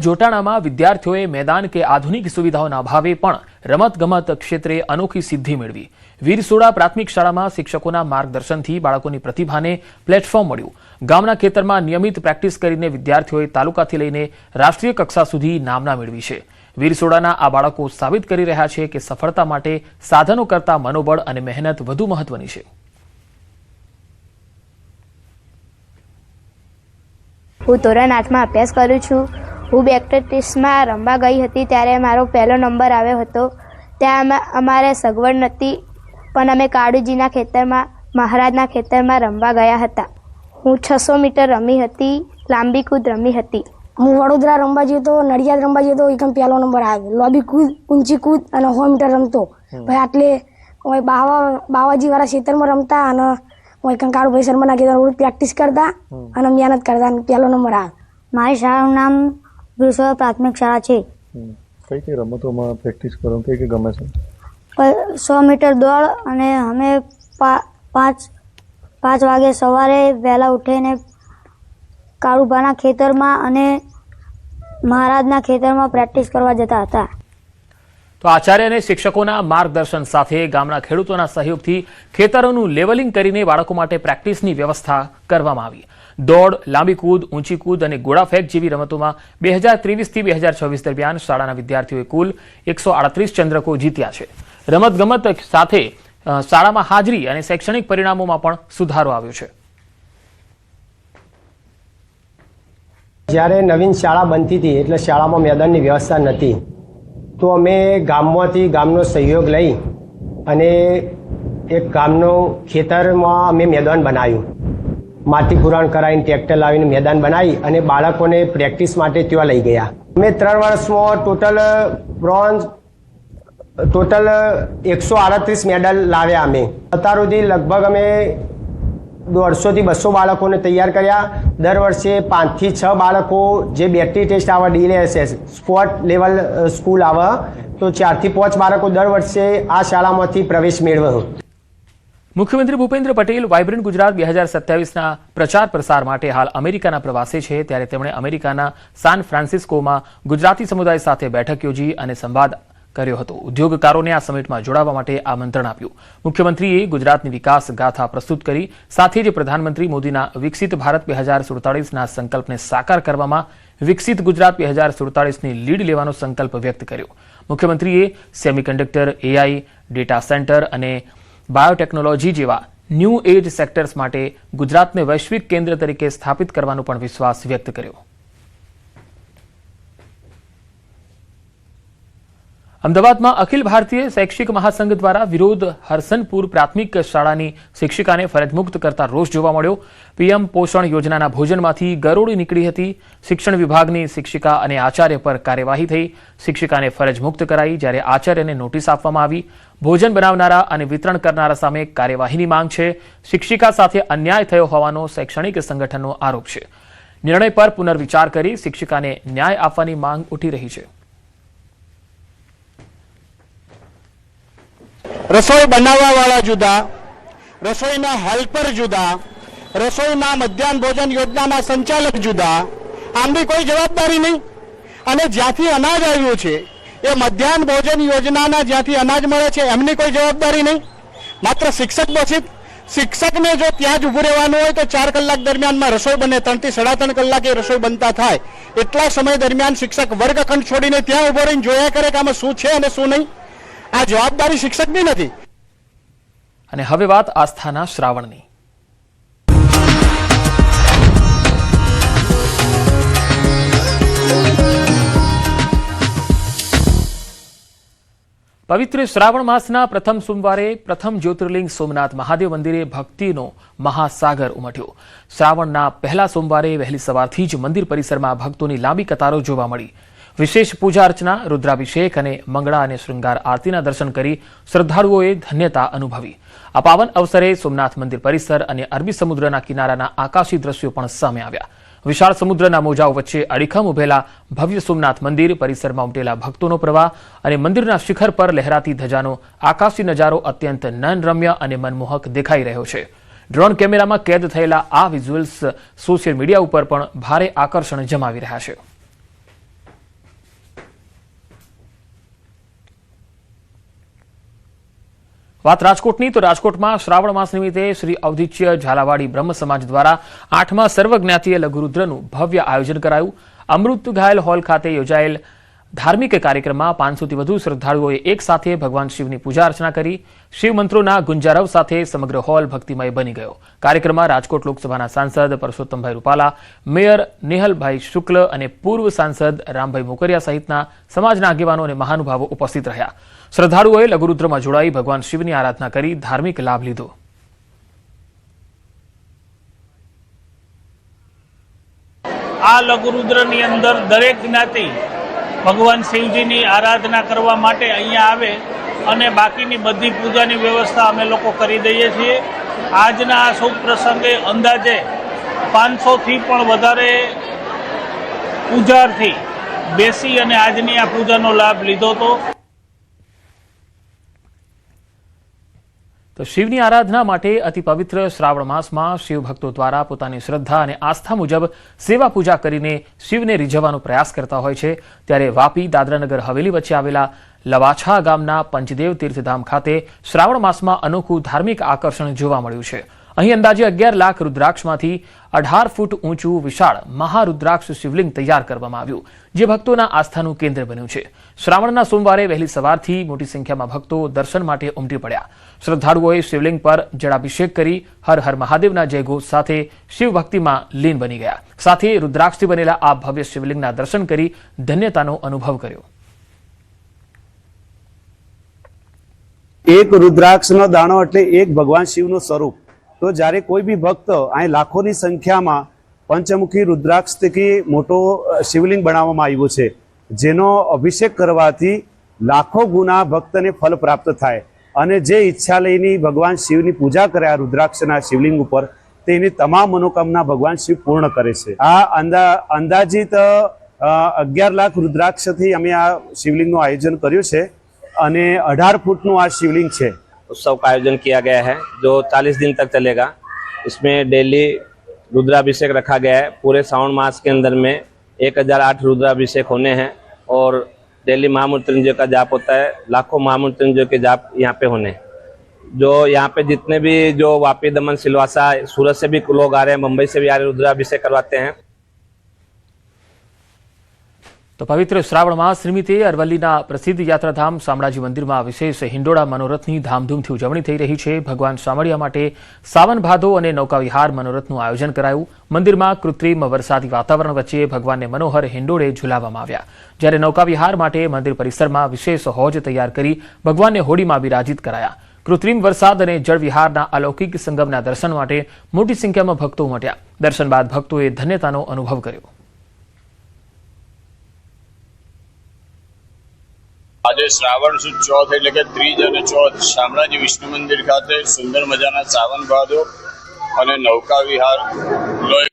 જોટાણામાં વિદ્યાર્થીઓએ મેદાન કે આધુનિક સુવિધાઓના અભાવે પણ રમતગમત ક્ષેત્રે અનોખી સિદ્ધિ મેળવી। વીરસોડા પ્રાથમિક શાળામાં શિક્ષકોના માર્ગદર્શનથી બાળકોની પ્રતિભાને પ્લેટફોર્મ મળ્યું। ગામના ખેતરમાં નિયમિત પ્રેક્ટિસ કરીને વિદ્યાર્થીઓએ તાલુકાથી લઈને રાષ્ટ્રીય કક્ષા સુધી નામના મેળવી છે। વીરસોડાના આ બાળકો સાબિત કરી રહ્યા છે કે સફળતા માટે સાધનો કરતા મનોબળ અને મહેનત વધુ મહત્વની છે। હું ધોરણ 8 માં અભ્યાસ કરું છું। હું બેકટેસ્ટમાં રમવા ગઈ હતી ત્યારે મારો પહેલો નંબર આવ્યો હતો। ત્યાં અમારે સગવડ નહોતી પણ અમે કાળુજીના ખેતરમાં મહારાજના ખેતરમાં રમવા ગયા હતા। હું 600 મીટર રમી હતી, લાંબી કૂદ રમી હતી। હું વડોદરા રમવા ગયો તો, નડિયાદ રમવા ગયો તો, એકમ પહેલો નંબર આવ્યો। લાંબી કૂદ, ઊંચી કૂદ અને 100 મીટર રમતો। ભાઈ આટલે બાવાજી વાળા ખેતરમાં રમતા અને કાળુભાઈ શર્માના ખેતરમાં પ્રેક્ટિસ કરતા અને મહેનત કરતા અને પહેલો નંબર આવ્યો। મારી શાળાનું નામ વીરસોડા પ્રાથમિક શાળા છે। કઈ કઈ રમતોમાં પ્રેક્ટિસ કરો, કઈ કઈ ગમે છે? 100 મીટર દોડ અને અમે 5 વાગે સવારે વહેલા ઉઠીને કાળુભાના ખેતરમાં અને મહારાજના ખેતરમાં પ્રેક્ટિસ કરવા જતા હતા। તો આચાર્ય અને શિક્ષકોના માર્ગદર્શન સાથે ગામના ખેડૂતોના સહયોગથી ખેતરોનું લેવલિંગ કરીને બાળકો માટે પ્રેક્ટિસની વ્યવસ્થા કરવામાં આવી। દોડ, લાંબી કૂદ, ઊંચી કૂદ અને ગોળા ફેંક જેવી રમતોમાં 2023 થી 2024 દરમિયાન શાળાના વિદ્યાર્થીઓએ કુલ 138 ચંદ્રકો જીત્યા છે। રમતગમત સાથે શાળામાં હાજરી અને શૈક્ષણિક પરિણામોમાં પણ સુધારો આવ્યો છે। જ્યારે નવીન શાળા બનતી હતી એટલે શાળામાં મેદાનની વ્યવસ્થા નહોતી, તો અમે ગામમાંથી ગામનો સહયોગ લઈ અને એક ગામનો ખેતરમાં અમે મેદાન બનાવ્યું। માટી પુરાણ કરાવીને ટ્રેક્ટર લાવીને મેદાન બનાવી અને બાળકોને પ્રેક્ટિસ માટે ત્યાં લઈ ગયા। અમે 3 વર્ષમાં ટોટલ 138 મેડલ લાવ્યા। અમે અત્યાર સુધી લગભગ અમે 150 થી 200 બાળકોને તૈયાર કર્યા। દર વર્ષે 5 થી 6 બાળકો જે બેટરી ટેસ્ટ આવે, DLSS સ્પોર્ટ લેવલ સ્કૂલ આવે, તો 4 થી 5 બાળકો દર વર્ષે આ શાળામાંથી પ્રવેશ મેળવ્યો। મુખ્યમંત્રી ભૂપેન્દ્ર પટેલ વાઇબ્રન્ટ ગુજરાત 2027ના પ્રચાર પ્રસાર માટે હાલ અમેરિકાના પ્રવાસે છે, ત્યારે તેમણે અમેરિકાના સાન ફ્રાન્સિસ્કોમાં ગુજરાતી સમુદાય સાથે બેઠક યોજી અને સંવાદ કર્યો હતો। ઉદ્યોગકારોને આ સમિટમાં જોડાવા માટે આમંત્રણ આપ્યું। મુખ્યમંત્રીએ ગુજરાતની વિકાસ ગાથા પ્રસ્તુત કરી, સાથે જ પ્રધાનમંત્રી મોદીના વિકસિત ભારત 2047ના સંકલ્પને સાકાર કરવામાં વિકસિત ગુજરાત 2047ની લીડ લેવાનો સંકલ્પ વ્યક્ત કર્યો। મુખ્યમંત્રીએ સેમિકન્ડક્ટર, AI, ડેટા સેન્ટર અને બાયોટેકનોલોજી જેવા ન્યૂ એજ સેક્ટર્સ માટે ગુજરાતને વૈશ્વિક કેન્દ્ર તરીકે સ્થાપિત કરવાનો પણ વિશ્વાસ વ્યક્ત કર્યો। અમદાવાદમાં અખિલ ભારતીય શૈક્ષિક મહાસંઘ દ્વારા વિરોધ હરસનપુર પ્રાથમિક શાળાની શિક્ષિકાને ફરજમુક્ત કરતા રોષ જોવા મળ્યો। PM પોષણ યોજનાના ભોજનમાંથી ગરોળી નીકળી હતી। શિક્ષણ વિભાગની શિક્ષિકા અને આચાર્ય પર કાર્યવાહી થઈ। શિક્ષિકાને ફરજમુક્ત કરાઈ, જ્યારે આચાર્યને નોટિસ આપવામાં આવી। ભોજન બનાવનારા અને વિતરણ કરનારા સામે કાર્યવાહીની માંગ છે। શિક્ષિકા સાથે અન્યાય થયો હોવાનો શૈક્ષણિક સંગઠનનો આરોપ છે। નિર્ણય પર પુનર્વિચાર કરી શિક્ષિકાને ન્યાય આપવાની માંગ ઉઠી રહી છે। રસોઈ બનાવવાવાળા જુદા, રસોઈના હેલ્પર જુદા, રસોઈના મધ્યાહન ભોજન યોજનાના સંચાલક જુદા, આમની કોઈ જવાબદારી નહીં। અને જ્યાંથી અનાજ આવ્યું છે એ મધ્યાહન ભોજન યોજનાના જ્યાંથી અનાજ મળે છે એમની કોઈ જવાબદારી નહીં। માત્ર શિક્ષક બચિત, શિક્ષકને જો ત્યાં જ ઊભું રહેવાનું હોય તો 4 કલાક દરમિયાનમાં રસોઈ બને, 3 થી 3.5 કલાકે રસોઈ બનતા થાય, એટલા સમય દરમિયાન શિક્ષક વર્ગખંડ છોડીને ત્યાં ઊભો રહીને જોયા કરે કે આમાં શું છે અને શું નહીં। આ જવાબદારી શિક્ષકની નથી। અને હવે વાત આસ્થાના શ્રાવણની। પવિત્ર શ્રાવણ માસના પ્રથમ સોમવારે પ્રથમ જ્યોતિર્લિંગ સોમનાથ મહાદેવ મંદિરે ભક્તિનો મહાસાગર ઉમટ્યો। શ્રાવણના પહેલા સોમવારે વહેલી સવારથી જ મંદિર પરિસરમાં ભક્તોની લાંબી કતારો જોવા મળી। વિશેષ પૂજા અર્ચના, રુદ્રાભિષેક અને મંગળા અને શૃંગાર આરતીના દર્શન કરી શ્રદ્ધાળુઓએ ધન્યતા અનુભવી। આ પાવન અવસરે સોમનાથ મંદિર પરિસર અને અરબી સમુદ્રના કિનારાના આકાશી દ્રશ્યો પણ સામે આવ્યા। વિશાળ સમુદ્રના મોજાઓ વચ્ચે અડીખમ ઉભેલા ભવ્ય સોમનાથ મંદિર પરિસરમાં ઉમટેલા ભક્તોનો પ્રવાહ અને મંદિરના શિખર પર લહેરાતી ધજાનો આકાશી નજારો અત્યંત નયનરમ્ય અને મનમોહક દેખાઈ રહ્યો છે। ડ્રોન કેમેરામાં કેદ થયેલા આ વિઝ્યુઅલ્સ સોશિયલ મીડિયા ઉપર પણ ભારે આકર્ષણ જમાવી રહ્યા છે। વાત રાજકોટની તો રાજકોટમાં શ્રાવણ માસ નિમિત્તે શ્રી અવધિચ્ય ઝાલાવાડી બ્રહ્મ સમાજ દ્વારા 8મા સર્વજ્ઞાતીય લઘુરુદ્રનું ભવ્ય આયોજન કરાયું. અમૃત ઘાયલ હોલ ખાતે યોજાયેલ ધાર્મિક કાર્યક્રમમાં 500થી વધુ શ્રદ્ધાળુઓએ એક સાથે ભગવાન શિવની પૂજા અર્ચના કરી. શિવ મંત્રોના ગુંજારવ સાથે સમગ્ર હોલ ભક્તિમય બની ગયો. કાર્યક્રમમાં રાજકોટ લોકસભાના સાંસદ પરસોત્તમભાઈ રૂપાલા, મેયર નેહલભાઈ શુક્લ અને પૂર્વ સાંસદ રામભાઈ મોકરિયા સહિતના સમાજના આગેવાનો અને મહાનુભાવો ઉપસ્થિત રહ્યા. શ્રદ્ધાળુઓએ લઘુરુદ્રમાં જોડાઈ ભગવાન શિવની આરાધના કરી ધાર્મિક લાભ લીધો. આ લઘુરુદ્રની અંદર દરેક જ્ઞાતિ ભગવાન શિવજીની આરાધના કરવા માટે અહીંયા આવે અને બાકીની બધી પૂજાની વ્યવસ્થા અમે લોકો કરી દઈએ છીએ. આજના આ શુભ પ્રસંગે અંદાજે 500થી પણ વધારે પૂજાર્થી બેસી અને આજની આ પૂજાનો લાભ લીધો હતો. તો શિવની આરાધના માટે અતિ પવિત્ર શ્રાવણ માસમાં શિવ ભક્તો દ્વારા પોતાની શ્રદ્ધા અને આસ્થા મુજબ સેવા પૂજા કરીને શિવને રીઝવવાનો પ્રયાસ કરતા હોય છે. ત્યારે વાપી દાદરાનગર હવેલી વચ્ચે આવેલા લવાછા ગામના પંચદેવ તીર્થધામ ખાતે શ્રાવણ માસમાં અનોખું ધાર્મિક આકર્ષણ જોવા મળ્યું છે. અહીં અંદાજે 11 લાખ રુદ્રાક્ષમાંથી 18 ફૂટ ઊંચું વિશાળ મહારુદ્રાક્ષ શિવલિંગ તૈયાર કરવામાં આવ્યું, જે ભક્તોના આસ્થાનું કેન્દ્ર બન્યું છે. શ્રાવણના સોમવારે વહેલી સવારથી મોટી સંખ્યામાં ભક્તો દર્શન માટે ઉમટી પડ્યા. શ્રદ્ધાળુઓએ શિવલિંગ પર જળાભિષેક કરી હર હર મહાદેવના જયઘોષ સાથે શિવ ભક્તિમાં લીન બની ગયા. સાથે રુદ્રાક્ષથી બનેલા આ ભવ્ય શિવલિંગના દર્શન કરી ધન્યતાનો અનુભવ કર્યો. એક રુદ્રાક્ષનો દાણો એટલે એક ભગવાન શિવનું સ્વરૂપ. તો જ્યારે કોઈ બી ભક્ત અહીં લાખોની સંખ્યામાં પંચમુખી રુદ્રાક્ષ થકી મોટો શિવલિંગ બનાવવામાં આવ્યો છે, જેનો અભિષેક કરવાથી લાખો ગુના ભક્તને ફલ પ્રાપ્ત થાય અને જે ઈચ્છા લઈને ભગવાન શિવની પૂજા કરે આ રુદ્રાક્ષના શિવલિંગ ઉપર, તેની તમામ મનોકામના ભગવાન શિવ પૂર્ણ કરે છે. આ અંદાજિત 11 લાખ રુદ્રાક્ષથી અમે આ શિવલિંગનું આયોજન કર્યું છે અને 18 फुटનું આ શિવલિંग છે. उत्सव का आयोजन किया गया है जो 40 दिन तक चलेगा. इसमें डेली रुद्राभिषेक रखा गया है. पूरे श्रावण मास के अंदर में 1008 रुद्राभिषेक होने हैं और डेली महामृत्युंजय का जाप होता है. लाखों महामृत्युंजय के जाप यहाँ पे होने हैं. जो यहाँ पे जितने भी जो वापी, दमन, सिलवासा, सूरत से भी लोग आ रहे हैं, मुंबई से भी आ रहे, रुद्राभिषेक करवाते हैं. તો પવિત્ર શ્રાવણ માસ નિમિત્તે અરવલ્લીના પ્રસિદ્ધ યાત્રાધામ શામળાજી મંદિરમાં વિશેષ હિંડોળા મનોરથની ધામધૂમથી ઉજવણી થઈ રહી છે. ભગવાન શામળિયા માટે સાવન ભાદો અને નૌકાવિહાર મનોરથનું આયોજન કરાયું. મંદિરમાં કૃત્રિમ વરસાદી વાતાવરણ વચ્ચે ભગવાનને મનોહર હિંડોળે ઝુલાવવામાં આવ્યા. જ્યારે નૌકાવિહાર માટે મંદિર પરિસરમાં વિશેષ હોજ તૈયાર કરી ભગવાનને હોડીમાં બિરાજિત કરાયા. કૃત્રિમ વરસાદ અને જળવિહારના અલૌકિક સંગમના દર્શન માટે મોટી સંખ્યામાં ભક્તો ઉમટ્યા. દર્શન બાદ ભક્તોએ ધન્યતાનો અનુભવ કર્યો. આજે શ્રાવણ સુદ ચોથ એટલે કે ત્રીજ અને ચોથ શામળાજી વિષ્ણુ મંદિર ખાતે સુંદર મજાના સાવન ભાદો અને નૌકા વિહાર